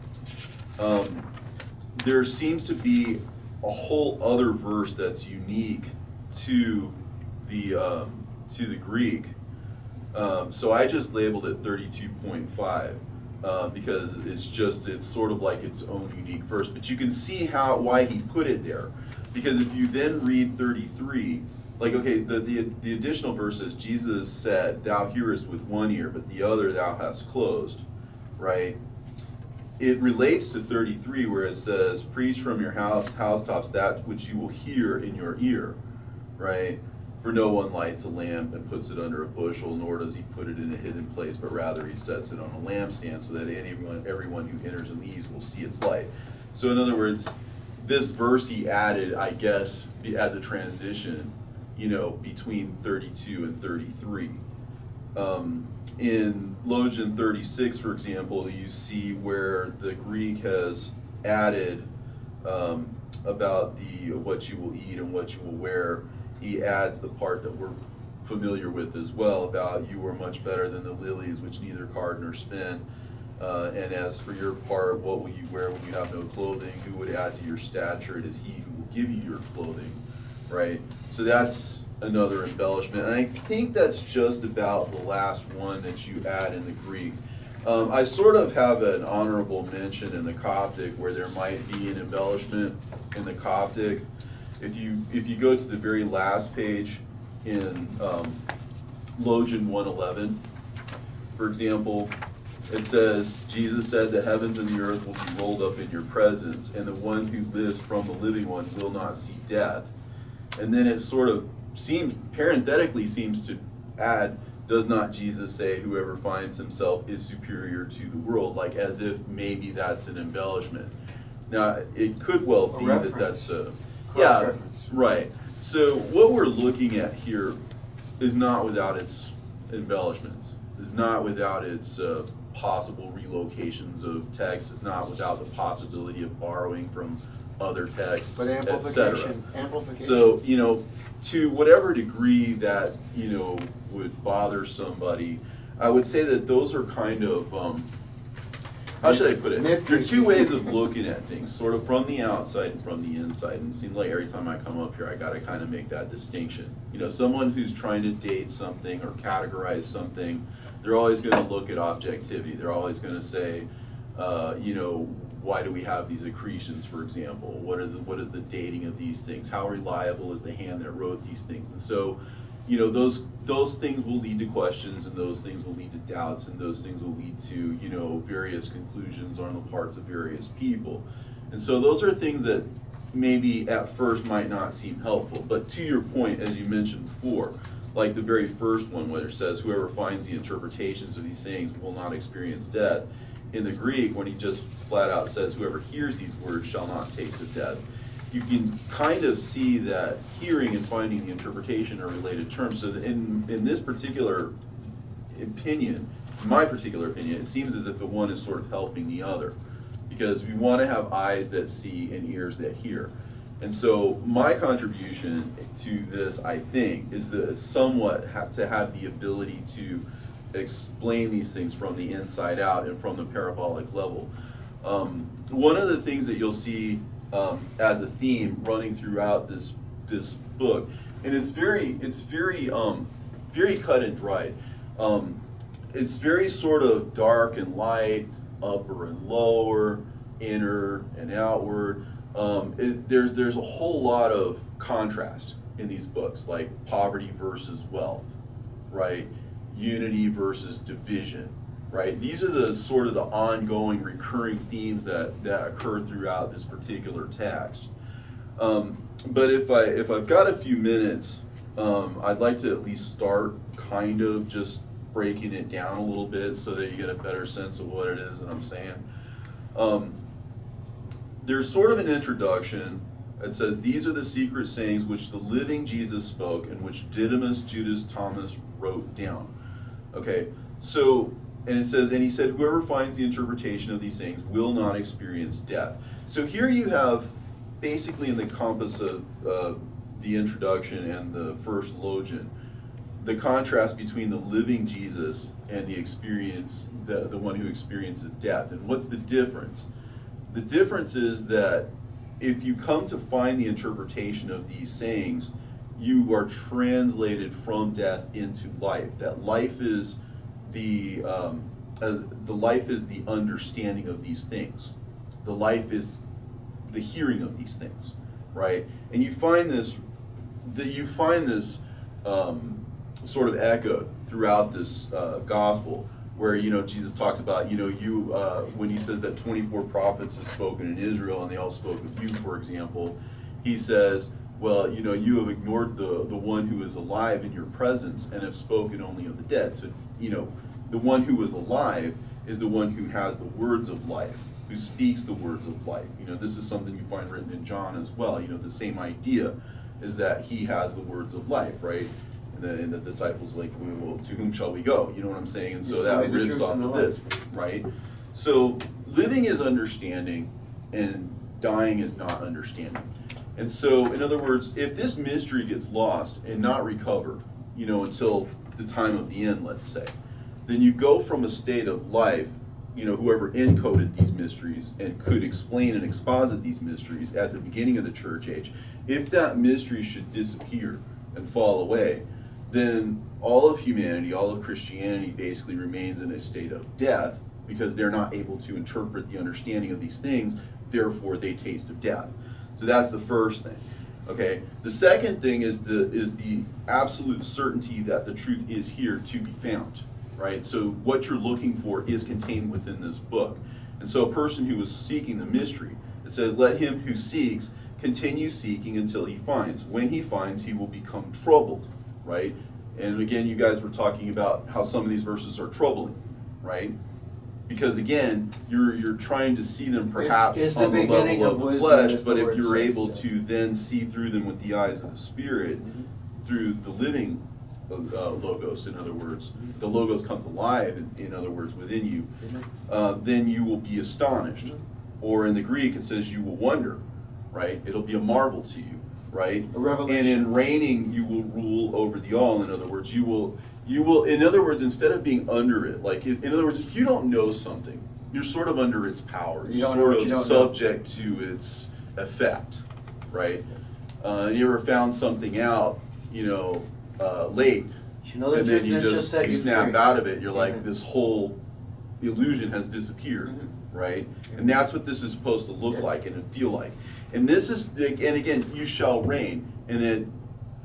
there seems to be a whole other verse that's unique to the Greek. So I just labeled it 32.5 because it's sort of like its own unique verse. But you can see why he put it there, because if you then read 33, like, okay, the additional verse says, Jesus said, "Thou hearest with one ear, but the other thou hast closed," right? It relates to 33 where it says, "Preach from your housetops that which you will hear in your ear," right? "For no one lights a lamp and puts it under a bushel, nor does he put it in a hidden place, but rather he sets it on a lampstand, so that everyone who enters and leaves will see its light." So in other words, this verse he added, I guess, as a transition, between 32 and 33. In Logian 36, for example, you see where the Greek has added about what you will eat and what you will wear. He adds the part that we're familiar with as well, about you are much better than the lilies which neither card nor spin. And as for your part, what will you wear when you have no clothing? Who would add to your stature? It is he who will give you your clothing, right? So that's another embellishment. And I think that's just about the last one that you add in the Greek. I sort of have an honorable mention in the Coptic where there might be an embellishment in the Coptic. If you go to the very last page in Logian 111, for example, it says, "Jesus said, the heavens and the earth will be rolled up in your presence, and the one who lives from the living one will not see death." And then it sort of parenthetically seems to add, "Does not Jesus say, whoever finds himself is superior to the world?" Like as if maybe that's an embellishment. Now, it could well be that that's a... Yeah, right. So what we're looking at here is not without its embellishments, is not without its possible relocations of text, is not without the possibility of borrowing from other texts, But etc. amplification. So, to whatever degree that, would bother somebody, I would say that those are kind of, how should I put it? There are two ways of looking at things, sort of from the outside and from the inside. And it seems like every time I come up here, I got to kind of make that distinction. Someone who's trying to date something or categorize something, they're always going to look at objectivity. They're always going to say, why do we have these accretions, for example? What is the dating of these things? How reliable is the hand that wrote these things? And so, those things will lead to questions, and those things will lead to doubts, and those things will lead to, various conclusions on the parts of various people. And so those are things that maybe at first might not seem helpful. But to your point, as you mentioned before, like the very first one where it says, "Whoever finds the interpretations of these things will not experience death." In the Greek, when he just flat out says, "Whoever hears these words shall not taste of death," you can kind of see that hearing and finding the interpretation are related terms. So in this particular opinion, in my particular opinion, it seems as if the one is sort of helping the other, because we want to have eyes that see and ears that hear. And so my contribution to this, I think, is to have the ability to explain these things from the inside out and from the parabolic level. One of the things that you'll see as a theme running throughout this book, and it's very cut and dried. It's very sort of dark and light, upper and lower, inner and outward. There's a whole lot of contrast in these books, like poverty versus wealth, right? Unity versus division, right? These are the sort of the ongoing recurring themes that occur throughout this particular text. But if I've got a few minutes, I'd like to at least start kind of just breaking it down a little bit so that you get a better sense of what it is that I'm saying. There's sort of an introduction. It says, "These are the secret sayings which the living Jesus spoke, and which Didymus, Judas, Thomas wrote down." Okay, so, and it says, "And he said, whoever finds the interpretation of these things will not experience death." So here you have, basically in the compass of the introduction and the first Logian, the contrast between the living Jesus and the one who experiences death. And what's the difference? The difference is that if you come to find the interpretation of these sayings, you are translated from death into life. That life is the life is the understanding of these things. The life is the hearing of these things, right? And you find this sort of echoed throughout this gospel, where Jesus talks about when he says that 24 prophets have spoken in Israel and they all spoke of you, for example, he says, well, you have ignored the one who is alive in your presence and have spoken only of the dead. So the one who is alive is the one who has the words of life, who speaks the words of life. This is something you find written in John as well. The same idea is that he has the words of life, right? And the disciples like, well, to whom shall we go? You know what I'm saying? And so that riffs off of this, right? So living is understanding and dying is not understanding. And so, in other words, if this mystery gets lost and not recovered, until the time of the end, let's say, then you go from a state of life, whoever encoded these mysteries and could explain and exposit these mysteries at the beginning of the church age, if that mystery should disappear and fall away, then all of humanity, all of Christianity basically remains in a state of death because they're not able to interpret the understanding of these things, therefore they taste of death. So that's the first thing. Okay. The second thing is the absolute certainty that the truth is here to be found. Right? So what you're looking for is contained within this book. And so a person who is seeking the mystery, it says, let him who seeks continue seeking until he finds. When he finds, he will become troubled. Right? And again, you guys were talking about how some of these verses are troubling, right? Because again, you're trying to see them perhaps on the level of the flesh, but if you're able to then see through them with the eyes of the Spirit, through the living logos, in other words, the logos comes alive, in other words, within you, then you will be astonished. Or in the Greek, it says you will wonder, right? It'll be a marvel to you, right? A revelation. And in reigning, you will rule over the all. In other words, you will, in other words, instead of being under it, like, in other words, if you don't know something, you're sort of under its power. You're sort of subject to its effect, right? You ever found something out, late, and then you snap out of it, you're like, this whole illusion has disappeared, right? And that's what this is supposed to look like and feel like. And this is, and again, you shall reign. And then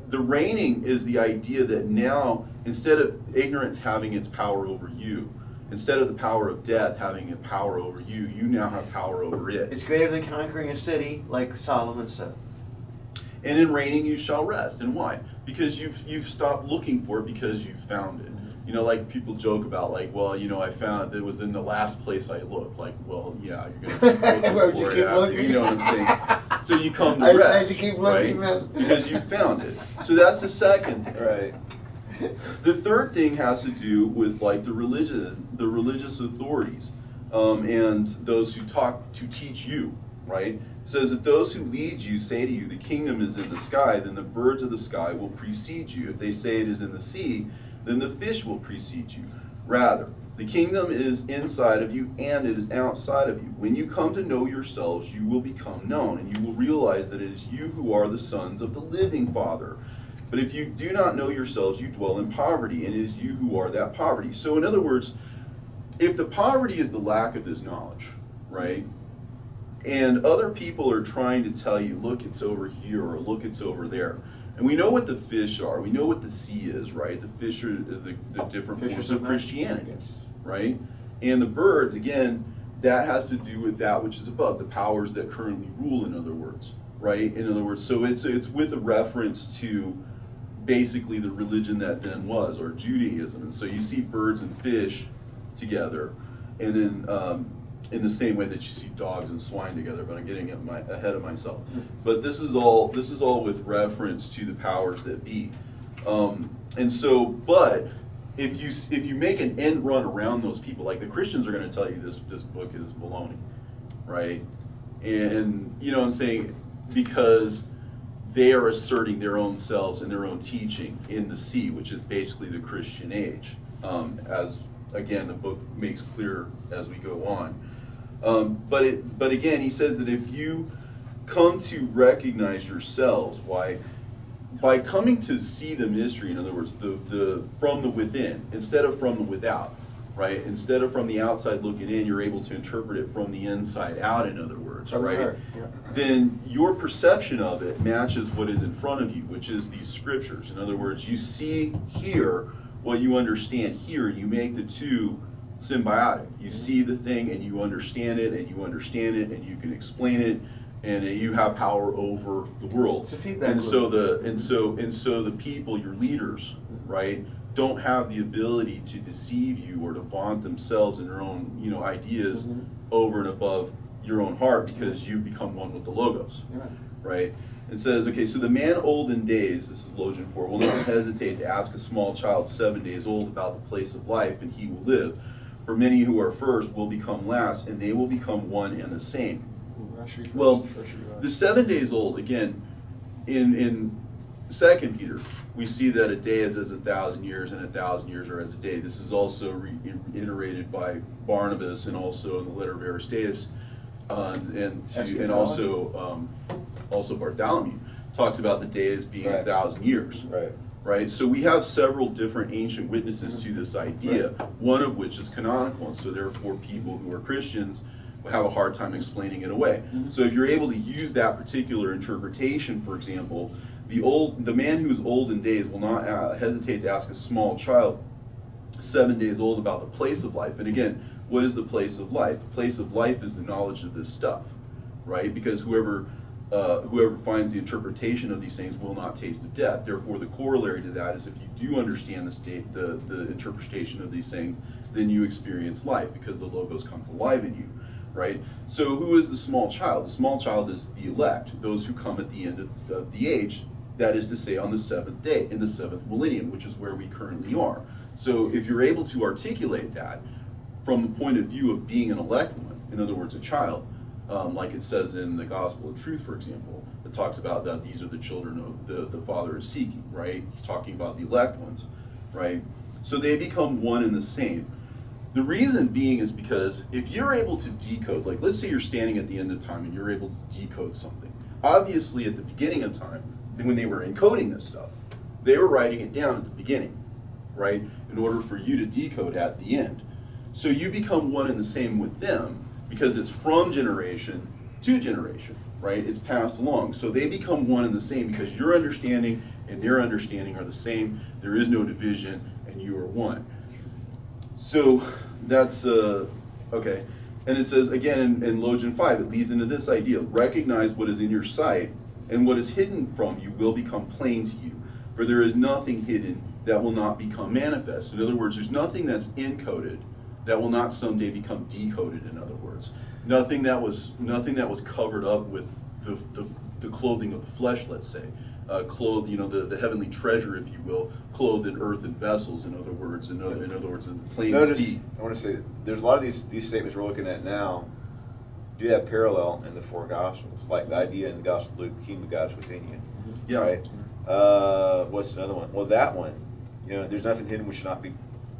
the reigning is the idea that now, instead of ignorance having its power over you, instead of the power of death having a power over you, you now have power over it. It's greater than conquering a city, like Solomon said. And in reigning you shall rest. And why? Because you've stopped looking for it because you've found it. Like people joke about, like, well, I found it was in the last place I looked. Like, well, yeah, you're going to keep looking for it after, you know what I'm saying? So you come to rest, I had to keep looking, right? then. Because you found it. So that's the second thing. Right. The third thing has to do with, like, the religious authorities, and those who talk to teach you, right? It says that those who lead you say to you, the kingdom is in the sky, then the birds of the sky will precede you. If they say it is in the sea, then the fish will precede you. Rather, the kingdom is inside of you and it is outside of you. When you come to know yourselves, you will become known, and you will realize that it is you who are the sons of the living Father. But if you do not know yourselves, you dwell in poverty, and it is you who are that poverty. So in other words, if the poverty is the lack of this knowledge, right? And other people are trying to tell you, look, it's over here, or look, it's over there. And we know what the fish are. We know what the sea is, right? The fish are the different forms of Christianity, right? And the birds, again, that has to do with that which is above, the powers that currently rule, in other words, right? In other words, so it's with a reference to basically the religion that then was, or Judaism. And so you see birds and fish together, and then in the same way that you see dogs and swine together, but I'm getting ahead of myself. But this is all with reference to the powers that be. And so, but if you make an end run around those people, like the Christians are going to tell you this book is baloney, right? And you know what I'm saying? Because they are asserting their own selves and their own teaching in the sea, which is basically the Christian age, as again the book makes clear as we go on. But again, he says that if you come to recognize yourselves, why? By coming to see the mystery, in other words, the from the within, instead of from the without, right? Instead of from the outside looking in, you're able to interpret it from the inside out, in other words, From the right? heart, yeah. Then your perception of it matches what is in front of you, which is these scriptures. In other words, you see here what you understand here, and you make the two symbiotic. You see the thing and you understand it, and you understand it, and you can explain it, and you have power over the world. It's a feedback And so loop. the people, your leaders, right, don't have the ability to deceive you or to vaunt themselves and their own, ideas over and above your own heart, because you become one with the logos, Yeah. right? It says, okay, so the man old in days, this is Logian 4, will not hesitate to ask a small child 7 days old about the place of life, and he will live. For many who are first will become last, and they will become one and the same. Well, the 7 days old, again, in 2 Peter, we see that a day is as 1,000 years, and 1,000 years are as a day. This is also reiterated by Barnabas, and also in the letter of Aristeas, and also Bartholomew talks about the day as being Right. 1,000 years. Right. Right, so we have several different ancient witnesses to this idea, one of which is canonical, and so therefore people who are Christians will have a hard time explaining it away. So if you're able to use that particular interpretation, for example, the man who is old in days will not hesitate to ask a small child 7 days old about the place of life. And again, what is the place of life? The place of life is the knowledge of this stuff, right? Because whoever finds the interpretation of these things will not taste of death. Therefore, the corollary to that is if you do understand the interpretation of these things, then you experience life, because the Logos comes alive in you, right? So who is the small child? The small child is the elect, those who come at the end of the age, that is to say on the 7th day, in the 7th millennium, which is where we currently are. So if you're able to articulate that from the point of view of being an elect one, in other words, a child, like it says in the Gospel of Truth, for example, it talks about that these are the children of the Father is seeking, right? He's talking about the elect ones, right? So they become one and the same. The reason being is because if you're able to decode, like let's say you're standing at the end of time and you're able to decode something. Obviously at the beginning of time, when they were encoding this stuff, they were writing it down at the beginning, right? In order for you to decode at the end. So you become one and the same with them, because it's from generation to generation, right? It's passed along. So they become one and the same because your understanding and their understanding are the same. There is no division, and you are one. So that's, okay. And it says, again, in Logian 5, it leads into this idea. Recognize what is in your sight, and what is hidden from you will become plain to you. For there is nothing hidden that will not become manifest. In other words, there's nothing that's encoded that will not someday become decoded, in other words. Nothing that was covered up with the clothing of the flesh, let's say. Clothed, the heavenly treasure, if you will, clothed in earthen vessels, in other words, in plain Notice, speak. I want to say, there's a lot of these statements we're looking at now do have parallel in the four Gospels, like the idea in the Gospel of Luke, the kingdom of God is within you. Yeah. Right? What's another one? Well, that one, there's nothing hidden which should not be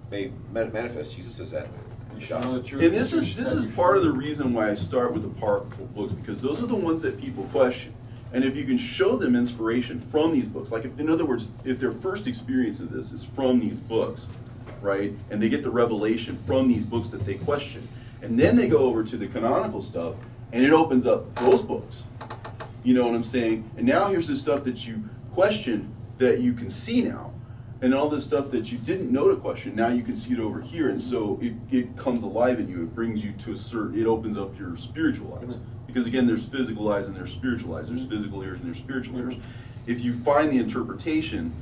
made manifest. Jesus says that. And this is part of the reason why I start with the apocryphal books, because those are the ones that people question. And if you can show them inspiration from these books, like in other words, if their first experience of this is from these books, right, and they get the revelation from these books that they question, and then they go over to the canonical stuff, and it opens up those books. You know what I'm saying? And now here's the stuff that you question that you can see now. And all this stuff that you didn't know to question, now you can see it over here, and so it comes alive in you. It brings you to it opens up your spiritual eyes. Because again, there's physical eyes and there's spiritual eyes. There's physical ears and there's spiritual ears. If you find the interpretation,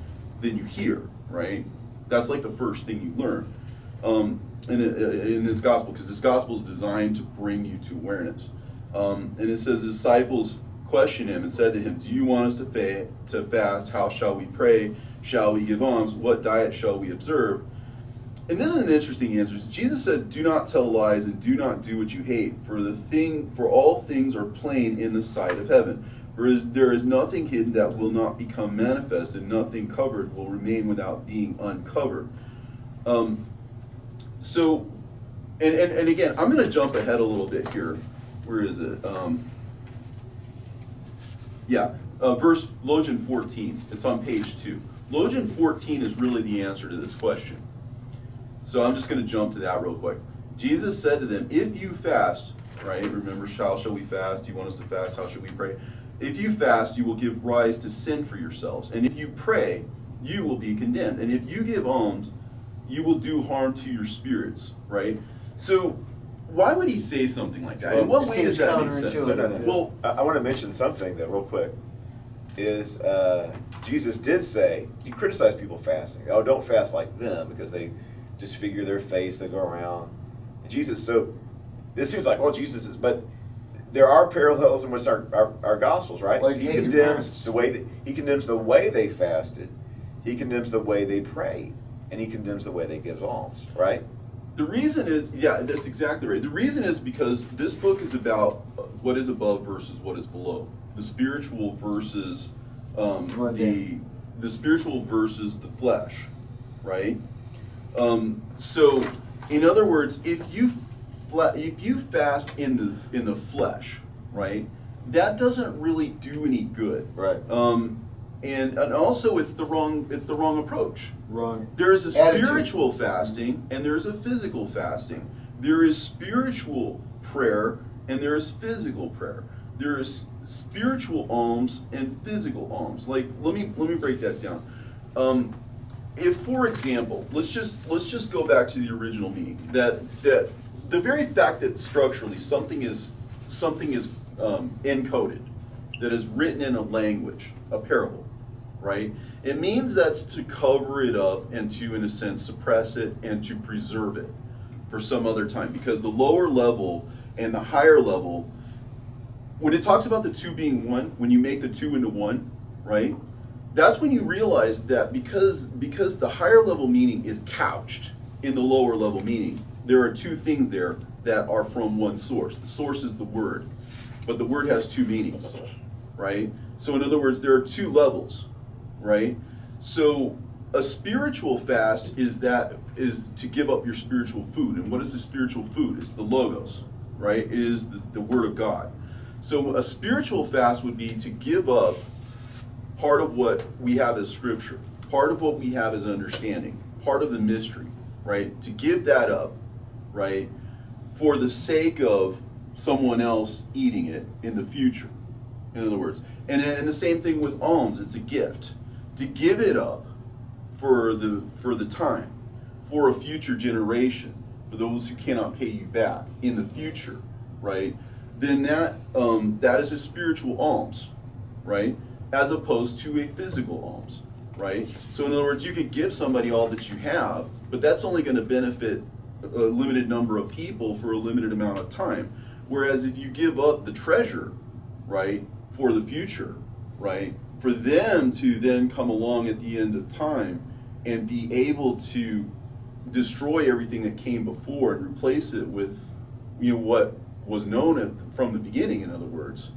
then you hear, right? That's like the first thing you learn in this gospel, because this gospel is designed to bring you to awareness. And it says, the disciples questioned him and said to him, do you want us to fast? How shall we pray? Shall we give alms? What diet shall we observe? And this is an interesting answer. Jesus said, do not tell lies and do not do what you hate, for all things are plain in the sight of heaven. For there is nothing hidden that will not become manifest, and nothing covered will remain without being uncovered. So and again, I'm going to jump ahead a little bit here. Where is it? Verse Logian 14. It's on page 2. Logian 14 is really the answer to this question. So I'm just going to jump to that real quick. Jesus said to them, if you fast, right? Remember, how shall we fast? Do you want us to fast? How should we pray? If you fast, you will give rise to sin for yourselves. And if you pray, you will be condemned. And if you give alms, you will do harm to your spirits, right? So why would he say something like that? In what way does that make sense? counterintuitive. Well, I want to mention something that real quick is Jesus did say, he criticized people fasting. Oh, don't fast like them because they disfigure their face, they go around. And Jesus, so this seems like, well, Jesus is, but there are parallels in which our Gospels, right? Well, he yeah, condemns the way he condemns the way they fasted, he condemns the way they prayed, and he condemns the way they give alms, right? The reason is, yeah, that's exactly right. The reason is because this book is about what is above versus what is below. The spiritual versus the spiritual versus the flesh, right? So, in other words, if you fast in the flesh, right, that doesn't really do any good. Right. And also it's the wrong approach. Wrong. There is a attitude. spiritual fasting and there is a physical fasting. There is spiritual prayer and there is physical prayer. There is spiritual alms and physical alms. Like, let me break that down. If, for example, let's just go back to the original meaning. That the very fact that structurally something is encoded, that is written in a language, a parable, right? It means that's to cover it up and to, in a sense, suppress it and to preserve it for some other time. Because the lower level and the higher level, when it talks about the two being one, when you make the two into one, right? That's when you realize that because the higher level meaning is couched in the lower level meaning, there are two things there that are from one source. The source is the word, but the word has two meanings, right? So in other words, there are two levels, right? So a spiritual fast is to give up your spiritual food. And what is the spiritual food? It's the logos, right? It is the word of God. So a spiritual fast would be to give up part of what we have as scripture, part of what we have as understanding, part of the mystery, right? To give that up, right? For the sake of someone else eating it in the future, in other words. And the same thing with alms, it's a gift. To give it up for the time, for a future generation, for those who cannot pay you back in the future, right? Then that is a spiritual alms, right? As opposed to a physical alms, right? So in other words, you could give somebody all that you have, but that's only going to benefit a limited number of people for a limited amount of time. Whereas if you give up the treasure, right, for the future, right, for them to then come along at the end of time and be able to destroy everything that came before and replace it with, what was known from the beginning, in other words,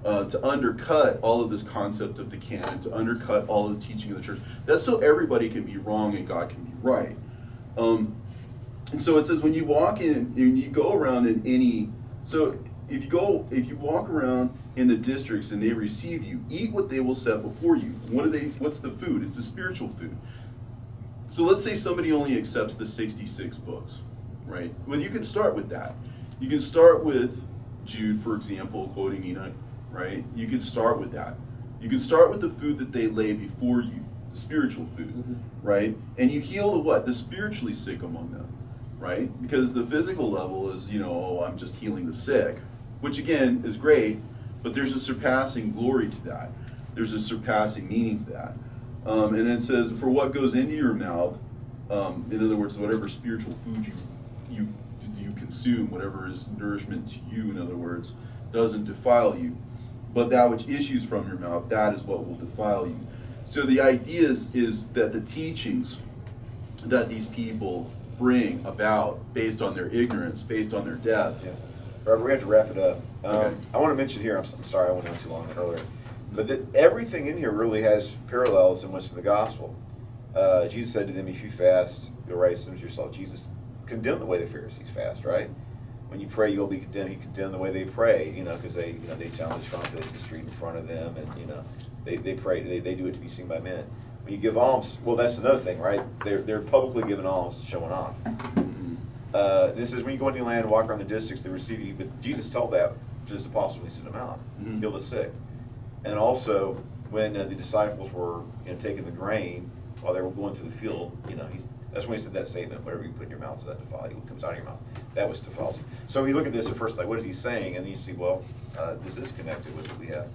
to undercut all of this concept of the canon, to undercut all of the teaching of the church. That's so everybody can be wrong and God can be right. And so it says when you walk in, and you go around in any, so if you walk around in the districts and they receive you, eat what they will set before you. What's the food? It's the spiritual food. So let's say somebody only accepts the 66 books, right? Well, you can start with that. You can start with Jude, for example, quoting Enoch, right? You can start with that. You can start with the food that they lay before you, spiritual food, right? And you heal the what? The spiritually sick among them, right? Because the physical level is, I'm just healing the sick, which again is great, but there's a surpassing glory to that. There's a surpassing meaning to that. And it says, for what goes into your mouth, in other words, whatever spiritual food you consume, whatever is nourishment to you, in other words, doesn't defile you. But that which issues from your mouth, that is what will defile you. So the idea is that the teachings that these people bring about based on their ignorance, based on their death. Yeah. All right, we're going to have to wrap it up. Okay. I want to mention here, I'm sorry I went on too long earlier, but that everything in here really has parallels in what's in the gospel. Jesus said to them, if you fast, you'll raise them to yourself. Jesus condemn the way the Pharisees fast, right? When you pray, you'll be condemned. He condemned the way they pray, because they sound the trumpet in the street in front of them, and they pray. They do it to be seen by men. When you give alms, well, that's another thing, right? They're publicly giving alms and showing off. This is when you go into the land and walk around the districts, they receive you. But Jesus told that to his apostles when he sent them out, heal the sick, and also when the disciples were taking the grain while they were going through the field, that's when he said that statement, whatever you put in your mouth is that defile you, what comes out of your mouth. That was defiles you. So when you look at this at first, like, what is he saying? And then you see, well, this is connected with what we have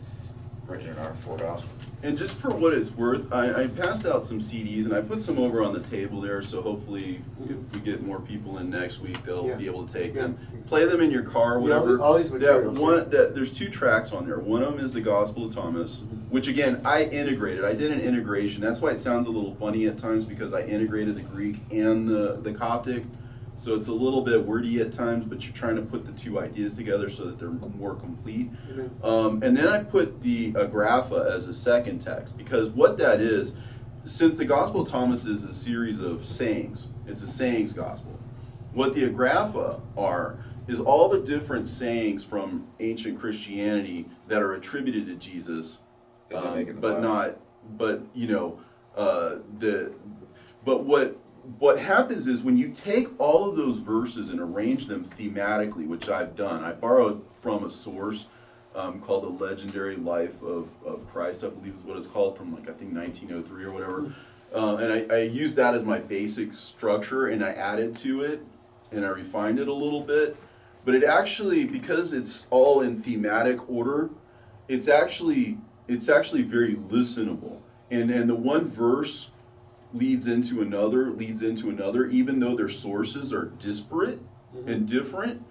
written in our four gospels. And just for what it's worth, I passed out some CDs and I put some over on the table there, so hopefully if we get more people in next week, they'll be able to take them. Play them in your car, whatever. All these materials. There's 2 tracks on there. One of them is the Gospel of Thomas, which again, I integrated. I did an integration. That's why it sounds a little funny at times, because I integrated the Greek and the Coptic. So it's a little bit wordy at times, but you're trying to put the 2 ideas together so that they're more complete. And then I put the Agrapha as a second text, because what that is, since the Gospel of Thomas is a series of sayings, it's a sayings gospel. What the Agrapha is all the different sayings from ancient Christianity that are attributed to Jesus, what happens is when you take all of those verses and arrange them thematically, which I've done, I borrowed from a source called The Legendary Life of Christ, I believe is what it's called, from I think 1903 or whatever. And I used that as my basic structure, and I added to it, and I refined it a little bit. But it actually, because it's all in thematic order, it's actually very listenable. And the one verse leads into another, even though their sources are disparate and different.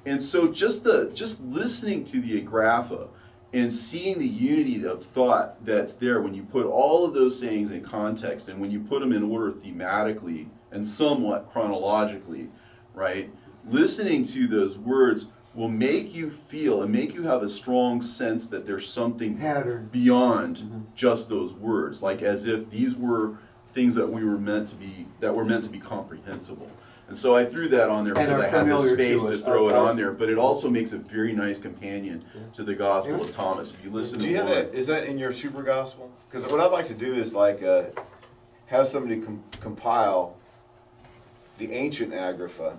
And so just listening to the Agrapha and seeing the unity of thought that's there when you put all of those sayings in context and when you put them in order thematically and somewhat chronologically, right? Listening to those words will make you feel and make you have a strong sense that there's something beyond just those words, like as if these were things that were meant to be comprehensible. And so I threw that on there because I had the space to throw it on there, but it also makes a very nice companion to the Gospel of Thomas. If you listen to you have that? Is that in your super gospel? Because what I'd like to do is have somebody compile the ancient Agrapha,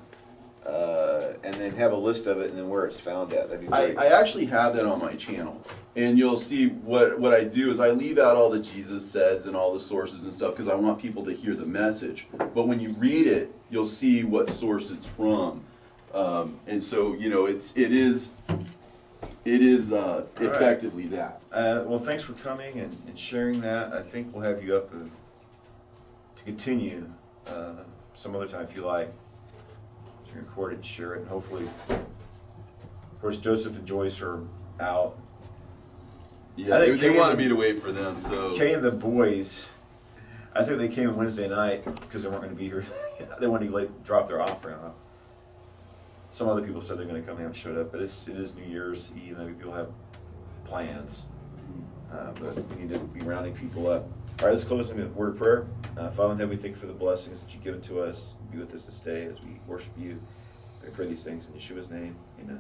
and then have a list of it and then where it's found at. That'd be great. I actually have that on my channel, and you'll see what I do is I leave out all the Jesus says and all the sources and stuff because I want people to hear the message. But when you read it, you'll see what source it's from, and so it is effectively that. Well, thanks for coming and sharing that. I think we'll have you up to continue some other time if you like. Record it and share it, and hopefully, of course, Joseph and Joyce are out. Yeah, they wanted me to wait for them, so. Kay and the boys, I think they came on Wednesday night because they weren't going to be here. They wanted to drop their offering off. Some other people said they're going to come, they haven't showed up, but it is New Year's Eve, maybe people have plans. But we need to be rounding people up. All right, let's close in a word of prayer. Father in heaven, we thank you for the blessings that you give to us. Be with us this day as we worship you. I pray these things in Yeshua's name. Amen.